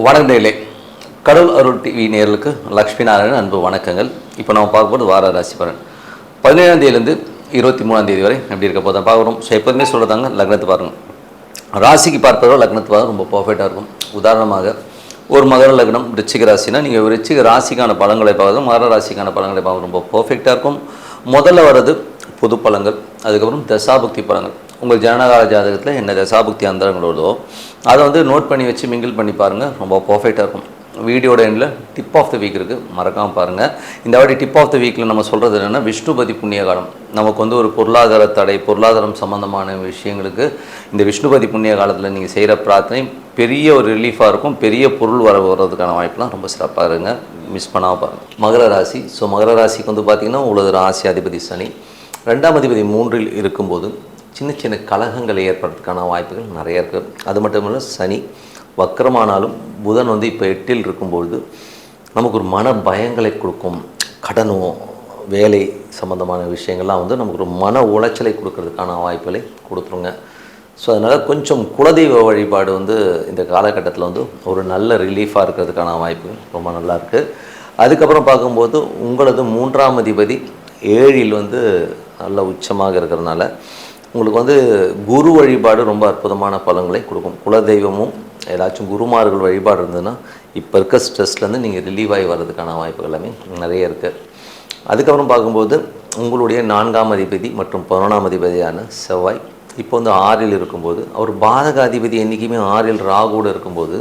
வணக்கங்களே, கடவுள் அருள் டிவி நேயர்களுக்கு லக்ஷ்மி நாராயணன் அன்பு வணக்கங்கள். இப்போ நம்ம பார்க்கும்போது வார ராசி பலன் 17ஆம் தேதியிலேருந்து 23ஆம் தேதி வரை எப்படி இருக்க போதான் பார்க்குறோம். ஸோ எப்போதுமே சொல்கிறதாங்க, லக்னத்தை பாருங்கள். ராசிக்கு பார்ப்பதோ லக்னத்தை பார்க்க ரொம்ப பர்ஃபெக்டாக இருக்கும். உதாரணமாக ஒரு மகர லக்னம் ரிச்சிக ராசினா நீங்கள் ரிச்சிக ராசிக்கான பலன்களை பார்க்குறது மகர ராசிக்கான பலன்களை பார்க்க ரொம்ப பர்ஃபெக்டாக இருக்கும். முதல்ல வர்றது பொது பலன்கள், அதுக்கப்புறம் தசாபுக்தி பலன்கள். உங்கள் ஜனனகால ஜாதகத்தில் என்ன தசாபுக்தி அந்தரங்கள் வருதோ அதை வந்து நோட் பண்ணி வச்சு மிங்கிள் பண்ணி பாருங்கள், ரொம்ப பர்ஃபெக்டாக இருக்கும். வீடியோட எண்டில் டிப் ஆஃப் த வீக் இருக்குது, மறக்காமல் பாருங்கள். இந்த வாட்டி டிப் ஆஃப் த வீக்கில் நம்ம சொல்கிறது என்னென்னா விஷ்ணுபதி புண்ணிய காலம். நமக்கு வந்து ஒரு பொருளாதார தடை, பொருளாதாரம் சம்மந்தமான விஷயங்களுக்கு இந்த விஷ்ணுபதி புண்ணிய காலத்தில் நீங்கள் செய்கிற பிரார்த்தனை பெரிய ஒரு ரிலீஃபாக இருக்கும். பெரிய பொருள் வர்றதுக்கான வாய்ப்புலாம் ரொம்ப சிறப்பாக இருங்க, மிஸ் பண்ணாமல் பாருங்கள். மகர ராசி. ஸோ மகர ராசிக்கு வந்து பார்த்திங்கன்னா உங்களது ராசி அதிபதி சனி, 2ஆம் அதிபதி 3இல் இருக்கும்போது சின்ன சின்ன கலகங்களை ஏற்படுறதுக்கான வாய்ப்புகள் நிறைய இருக்குது. அது மட்டும் இல்லை, சனி வக்கரமானாலும் புதன் வந்து இப்போ 8இல் இருக்கும்பொழுது நமக்கு ஒரு மன பயங்களை கொடுக்கும். கடனோ வேலை சம்மந்தமான விஷயங்கள்லாம் வந்து நமக்கு ஒரு மன உளைச்சலை கொடுக்கறதுக்கான வாய்ப்புகளை கொடுத்துருங்க. ஸோ அதனால் கொஞ்சம் குலதெய்வ வழிபாடு வந்து இந்த காலகட்டத்தில் வந்து ஒரு நல்ல ரிலீஃபாக இருக்கிறதுக்கான வாய்ப்புகள் ரொம்ப நல்லா இருக்குது. அதுக்கப்புறம் பார்க்கும்போது உங்களது 3ஆம் அதிபதி 7இல் வந்து நல்ல உச்சமாக இருக்கிறதுனால உங்களுக்கு வந்து குரு வழிபாடு ரொம்ப அற்புதமான பலன்களை கொடுக்கும். குலதெய்வமும் ஏதாச்சும் குருமார்கள் வழிபாடு இருந்ததுன்னா இப்போ இருக்க ஸ்ட்ரெஸ்லேருந்து நீங்கள் ரிலீவ் ஆகி வர்றதுக்கான வாய்ப்புகள் எல்லாமே நிறைய இருக்குது. அதுக்கப்புறம் பார்க்கும்போது உங்களுடைய 4ஆம் அதிபதி மற்றும் 11ஆம் அதிபதியான செவ்வாய் இப்போ வந்து 6இல் இருக்கும்போது, அவர் பாதக அதிபதி என்றைக்குமே 6இல் ராகுவோடு இருக்கும்போது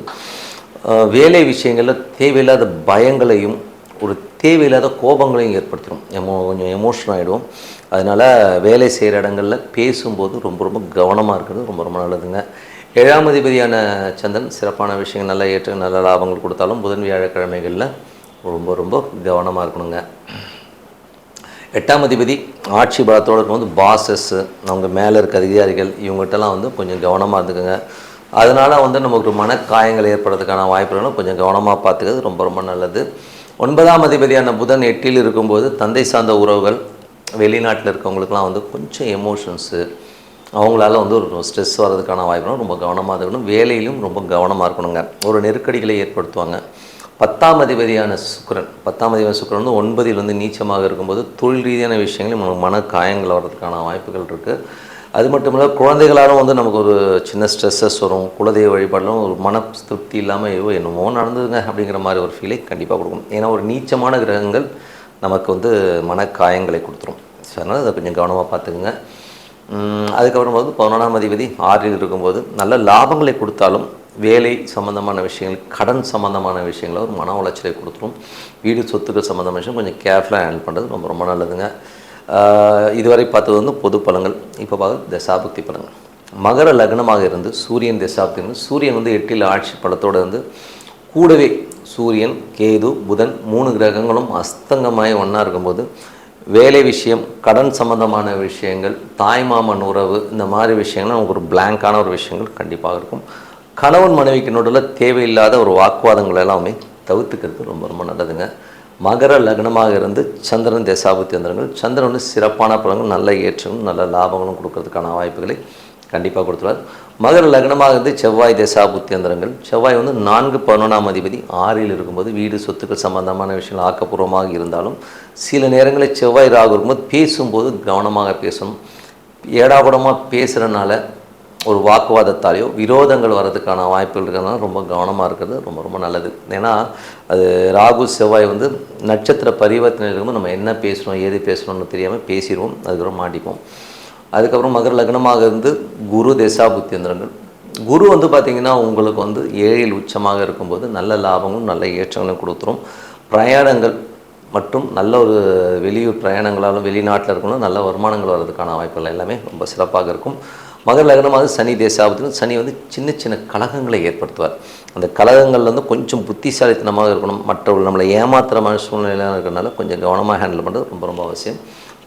வேலை விஷயங்களில் தேவையில்லாத பயங்களையும் ஒரு தேவையில்லாத கோபங்களையும் ஏற்படுத்திடும். கொஞ்சம் எமோஷன் ஆகிடும். அதனால் வேலை செய்கிற இடங்களில் பேசும்போது ரொம்ப கவனமாக இருக்கிறது ரொம்ப நல்லதுங்க. 7ஆம் அதிபதியான சந்திரன் சிறப்பான விஷயங்கள் நல்ல ஏற்ற நல்ல லாபங்கள் கொடுத்தாலும் புதன் வியாழக்கிழமைகளில் ரொம்ப கவனமாக இருக்கணுங்க. 8ஆம் அதிபதி ஆட்சி பலத்தோடு இருக்கும்போது பாசஸ்ஸு, அவங்க மேலே இருக்க அதிகாரிகள் இவங்ககிட்டலாம் வந்து கொஞ்சம் கவனமாக இருந்துக்குங்க. அதனால் வந்து நமக்கு ஒரு மனக்காயங்கள் ஏற்படுறதுக்கான வாய்ப்புகளும் கொஞ்சம் கவனமாக பார்த்துக்கிறது ரொம்ப நல்லது. 9ஆம் அதிபதியான புதன் 8இல் இருக்கும்போது தந்தை சார்ந்த உறவுகள், வெளிநாட்டில் இருக்கவங்களுக்குலாம் வந்து கொஞ்சம் எமோஷன்ஸு, அவங்களால வந்து ஒரு ஸ்ட்ரெஸ் வர்றதுக்கான வாய்ப்புகளும் ரொம்ப கவனமாக இருக்கணும். வேலையிலும் ரொம்ப கவனமாக இருக்கணுங்க. ஒரு நெருக்கடிகளை ஏற்படுத்துவாங்க. 10ஆம் அதிபதியான சுக்கிரன், 10ஆம் அதிபதியான சுக்கிரன் வந்து 9இல் வந்து நீச்சமாக இருக்கும்போது தொழில் ரீதியான விஷயங்களும் மன காயங்கள் வர்றதுக்கான வாய்ப்புகள் இருக்குது. அது மட்டும் இல்லை, குழந்தைகளாலும் வந்து நமக்கு ஒரு சின்ன ஸ்ட்ரெஸ்ஸஸ் வரும். குலதெய்வ வழிபாடலும் ஒரு மன திருப்தி இல்லாமல் என்னமோ நடந்ததுங்க அப்படிங்கிற மாதிரி ஒரு ஃபீலை கண்டிப்பாக கொடுக்கும். ஏன்னா ஒரு நீச்சமான கிரகங்கள் நமக்கு வந்து மனக்காயங்களை கொடுத்துரும். ஸோ அதனால் அதை கொஞ்சம் கவனமாக பார்த்துக்குங்க. அதுக்கப்புறம் வந்து 11ஆம் அதிபதி 6இல் இருக்கும்போது நல்ல லாபங்களை கொடுத்தாலும் வேலை சம்மந்தமான விஷயங்கள், கடன் சம்மந்தமான விஷயங்கள ஒரு மன உளைச்சலை கொடுத்துரும். வீடு சொத்துக்கள் சம்மந்தமான விஷயம் கொஞ்சம் கேர்ஃபுல்லாக ஹேண்டில் பண்ணுறது ரொம்ப நல்லதுங்க. இதுவரை பார்த்தது வந்து பொது பலன்கள். இப்போ பார்க்குறது தசாபுக்தி பலன்கள். மகர லக்னமாக இருந்து சூரியன் தசாபுக்தி, சூரியன் வந்து 8இல் ஆட்சி பலத்தோடு வந்து கூடவே சூரியன், கேது, புதன் 3 கிரகங்களும் அஸ்தங்கமாய் ஒன்றா இருக்கும்போது வேலை விஷயம், கடன் சம்மந்தமான விஷயங்கள், தாய்மாமன் உறவு, இந்த மாதிரி விஷயங்கள் நமக்கு ஒரு பிளாங்கான ஒரு விஷயங்கள் கண்டிப்பாக இருக்கும். கணவன் மனைவிக்கு நடுவில் தேவையில்லாத ஒரு வாக்குவாதங்கள் எல்லாமே தவிர்த்துக்கிறது ரொம்ப நல்லதுங்க. மகர லக்னமாக இருந்து சந்திரன் தசாபுக்தி அந்தரங்கள், சந்திரன் வந்து சிறப்பான பலன்கள், நல்ல ஏற்றங்களும் நல்ல லாபங்களும் கொடுக்கறதுக்கான வாய்ப்புகளை கண்டிப்பாக கொடுத்துருவார். மகர லக்னமாக இருந்து செவ்வாய் தசாபுக்தி அந்தரங்கள், செவ்வாய் வந்து 4-11ஆம் அதிபதி 6இல் இருக்கும்போது வீடு சொத்துக்கள் சம்பந்தமான விஷயங்கள் ஆக்கப்பூர்வமாக இருந்தாலும் சில நேரங்களில் செவ்வாய் ராகு இருக்கும்போது பேசும்போது கவனமாக பேசணும். ஏடாபடமாக பேசுகிறனால ஒரு வாக்குவாதத்தாலேயோ விரோதங்கள் வர்றதுக்கான வாய்ப்புகள் இருக்கிறதுனால ரொம்ப கவனமாக இருக்கிறது ரொம்ப நல்லது. ஏன்னா அது ராகு செவ்வாய் வந்து நட்சத்திர பரிவர்த்தனை இருக்கும்போது நம்ம என்ன பேசுகிறோம் ஏது பேசுகிறோம்னு தெரியாமல் பேசிடுவோம், அதுக்கப்புறம் மாட்டிப்போம். அதுக்கப்புறம் மகர லக்னமாக இருந்து குரு தசாபுக்தி அந்தரங்கள், குரு வந்து பார்த்திங்கன்னா உங்களுக்கு வந்து 7இல் உச்சமாக இருக்கும்போது நல்ல லாபங்களும் நல்ல ஏற்றங்களும் கொடுத்துரும். பிரயாணங்கள் மற்றும் நல்ல ஒரு வெளியூர் பிரயாணங்களாலும் வெளிநாட்டில் இருக்கணும் நல்ல வருமானங்கள் வர்றதுக்கான வாய்ப்புகள் எல்லாமே ரொம்ப சிறப்பாக இருக்கும். மகர லக்னமாக சனி தேசாபத்தில் சனி வந்து சின்ன கலகங்களை ஏற்படுத்துவார். அந்த கலகங்கள் வந்து கொஞ்சம் புத்திசாலித்தனமாக இருக்கணும். மற்றவர்கள் நம்மளை ஏமாத்துறமான சூழ்நிலையாக இருக்கிறனால கொஞ்சம் கவனமாக ஹேண்டில் பண்ணுறது ரொம்ப அவசியம்.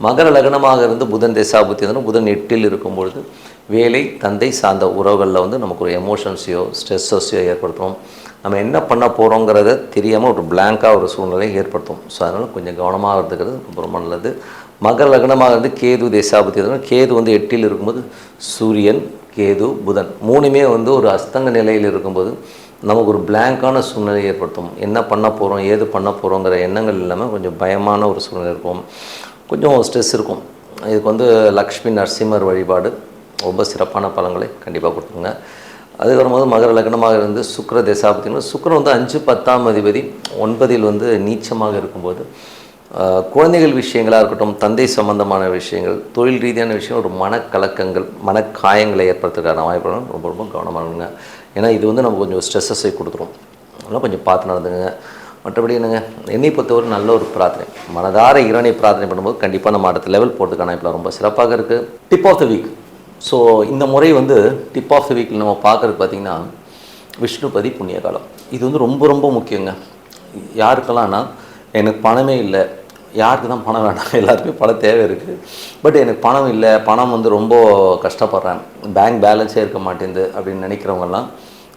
மகர லக்னமாக இருந்து புதன் தேசாபுத்தி வந்து புதன் 8இல் இருக்கும்பொழுது வேலை, தந்தை சார்ந்த உறவுகளில் வந்து நமக்கு ஒரு எமோஷன்ஸையோ ஸ்ட்ரெஸ்ஸஸையோ ஏற்படுத்தும். நம்ம என்ன பண்ண போகிறோங்கிறத தெரியாமல் ஒரு பிளாங்காக ஒரு சூழ்நிலையை ஏற்படுத்தும். ஸோ அதனால் கொஞ்சம் கவனமாக இருந்துக்கிறது ரொம்ப நல்லது. மகர லக்னமாக இருந்து கேது தேசாபுத்தி, கேது வந்து 8இல் இருக்கும்போது சூரியன், கேது, புதன் 3மே வந்து ஒரு அஸ்தங்க நிலையில் இருக்கும்போது நமக்கு ஒரு பிளாங்கான சூழ்நிலை ஏற்படுத்தும். என்ன பண்ண போகிறோம், ஏது பண்ண போகிறோங்கிற எண்ணங்கள் இல்லாமல் கொஞ்சம் பயமான ஒரு சூழ்நிலை இருக்கும், கொஞ்சம் ஸ்ட்ரெஸ் இருக்கும். இதுக்கு வந்து லக்ஷ்மி நரசிம்மர் வழிபாடு ரொம்ப சிறப்பான பலன்களை கண்டிப்பாக கொடுத்துருங்க. அதுக்கு வரும்போது மகர லக்னமாக இருந்து சுக்கிர தசாபதினா சுக்கிரன் வந்து 5 10ஆம் அதிபதி 9இல் வந்து நீச்சமாக இருக்கும்போது குழந்தைகள் விஷயங்களாக இருக்கட்டும், தந்தை சம்பந்தமான விஷயங்கள், தொழில் ரீதியான விஷயம், ஒரு மனக்கலக்கங்கள் மனக்காயங்களை ஏற்படுத்துறதுக்கான வாய்ப்புகளும் ரொம்ப ரொம்ப கவனமாக இருங்க. ஏன்னா இது வந்து நம்ம கொஞ்சம் ஸ்ட்ரெஸ்ஸை கொடுத்துரும். அதெல்லாம் கொஞ்சம் பார்த்து நடந்துங்க. மற்றபடி என்னங்க, என்னை பொறுத்தவரை நல்ல ஒரு பிரார்த்தனை, மனதார இறைவனை பிரார்த்தனை பண்ணும்போது கண்டிப்பாக நம்ம அடுத்த லெவல் போகிறதுக்கான வாய்ப்புலாம் ரொம்ப சிறப்பாக இருக்குது. Tip of the week. So இந்த முறை வந்து டிப் ஆஃப் த வீக்கில் நம்ம பார்க்குறது பார்த்திங்கன்னா விஷ்ணுபதி புண்ணிய காலம். இது வந்து ரொம்ப ரொம்ப முக்கியங்க. யாருக்கெல்லாம்னா எனக்கு பணமே இல்லை, யாருக்கு தான் பணம் வேண்டாம், எல்லாருக்குமே பணம் தேவை இருக்குது, பட் எனக்கு பணம் இல்லை, பணம் வந்து ரொம்ப கஷ்டப்படுறேன், பேங்க் பேலன்ஸே இருக்க மாட்டேங்குது அப்படின்னு நினைக்கிறவங்கெல்லாம்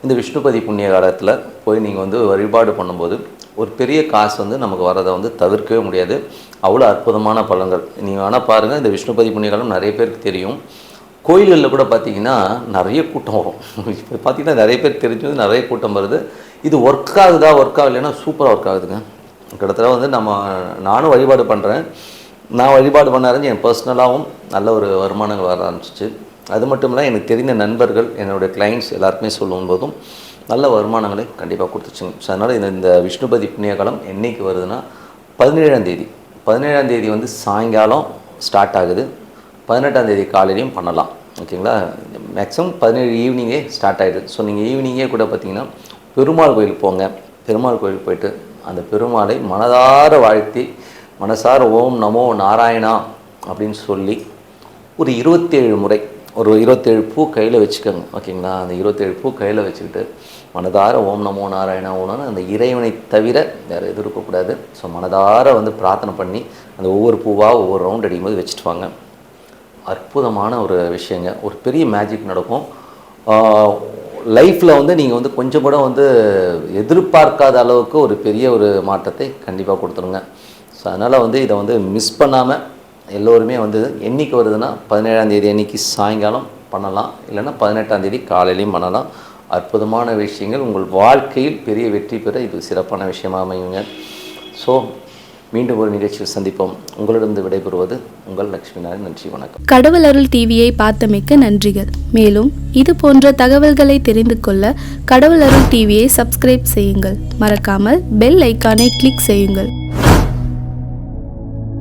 இந்த விஷ்ணுபதி புண்ணிய காலத்தில் போய் நீங்கள் வந்து வழிபாடு பண்ணும்போது ஒரு பெரிய காசு வந்து நமக்கு வரதை வந்து தவிர்க்கவே முடியாது. அவ்வளோ அற்புதமான பலன்கள். நீங்கள் வேணால் பாருங்கள், இந்த விஷ்ணுபதி புண்ணிய காலம் நிறைய பேருக்கு தெரியும். கோயில்களில் கூட பார்த்திங்கன்னா நிறைய கூட்டம் வரும். இப்போ பார்த்திங்கன்னா நிறைய பேர் தெரிஞ்சது, நிறைய கூட்டம் வருது. இது ஒர்க் ஆகுதா, ஒர்க் ஆகலைன்னா சூப்பராக ஒர்க் ஆகுதுங்க. கிட்டத்தட்ட வந்து நானும் வழிபாடு பண்ணுறேன். நான் வழிபாடு பண்ண ஆரம்பிச்சு என் பர்சனலாகவும் நல்ல ஒரு வருமானங்கள் வர ஆரம்பிச்சிச்சு. அது மட்டும் இல்லை, எனக்கு தெரிந்த நண்பர்கள், என்னுடைய கிளைண்ட்ஸ் எல்லாருக்குமே சொல்லும்போதும் நல்ல வருமானங்களை கண்டிப்பாக கொடுத்துச்சுங்க. ஸோ அதனால் இந்த விஷ்ணுபதி புண்ணிய காலம் என்றைக்கு வருதுன்னா 17ஆம் தேதி. 17ஆம் தேதி வந்து சாயங்காலம் ஸ்டார்ட் ஆகுது, 18ஆம் தேதி காலையிலையும் பண்ணலாம். ஓகேங்களா? மேக்ஸிமம் 17 ஈவினிங்கே ஸ்டார்ட் ஆகிடுது. ஸோ நீங்கள் ஈவினிங்கே கூட பார்த்திங்கன்னா பெருமாள் கோயிலுக்கு போங்க. பெருமாள் கோயிலுக்கு போயிட்டு அந்த பெருமாளை மனதார வாழ்த்தி, மனசார ஓம் நமோ நாராயணா அப்படின்னு சொல்லி ஒரு 27 முறை ஒரு 27 பூ கையில் வச்சுக்கோங்க. ஓகேங்களா? அந்த 27 பூ கையில் வச்சுக்கிட்டு மனதார ஓம் நமோ நாராயணா ஓம்னு அந்த இறைவனை தவிர வேறு எதுவும் இருக்கக்கூடாது. ஸோ மனதார வந்து பிரார்த்தனை பண்ணி அந்த ஒவ்வொரு பூவாக ஒவ்வொரு ரவுண்ட் அடிக்கும்போது வச்சுட்டு வாங்க. அற்புதமான ஒரு விஷயங்க. ஒரு பெரிய மேஜிக் நடக்கும் லைஃப்பில். வந்து நீங்கள் வந்து கொஞ்சம் கூட வந்து எதிர்பார்க்காத அளவுக்கு ஒரு பெரிய ஒரு மாற்றத்தை கண்டிப்பாக கொடுத்துருங்க. ஸோ அதனால் வந்து இதை வந்து மிஸ் பண்ணாமல் எல்லோருமே வந்து என்றைக்கு வருதுன்னா 17ஆம் தேதி அன்றைக்கி சாயங்காலம் பண்ணலாம், இல்லைன்னா 18ஆம் தேதி காலையிலையும் பண்ணலாம். அற்புதமான விஷயங்கள் உங்கள் வாழ்க்கையில் பெரிய வெற்றி பெற இது சிறப்பான விஷயமாக அமையுங்க. ஸோ மீண்டும் ஒரு நிகழ்ச்சியில் சந்திப்போம். உங்களிடம் விடைபெறுவது உங்கள் லட்சுமி நாராயணன். நன்றி, வணக்கம். கடவுள் அருள் டிவியை பார்த்தமைக்க நன்றிகள். மேலும் இது போன்ற தகவல்களை தெரிந்து கொள்ள கடவுள் அருள் டிவியை சப்ஸ்கிரைப் செய்யுங்கள். மறக்காமல் பெல் ஐக்கானை கிளிக் செய்யுங்கள்.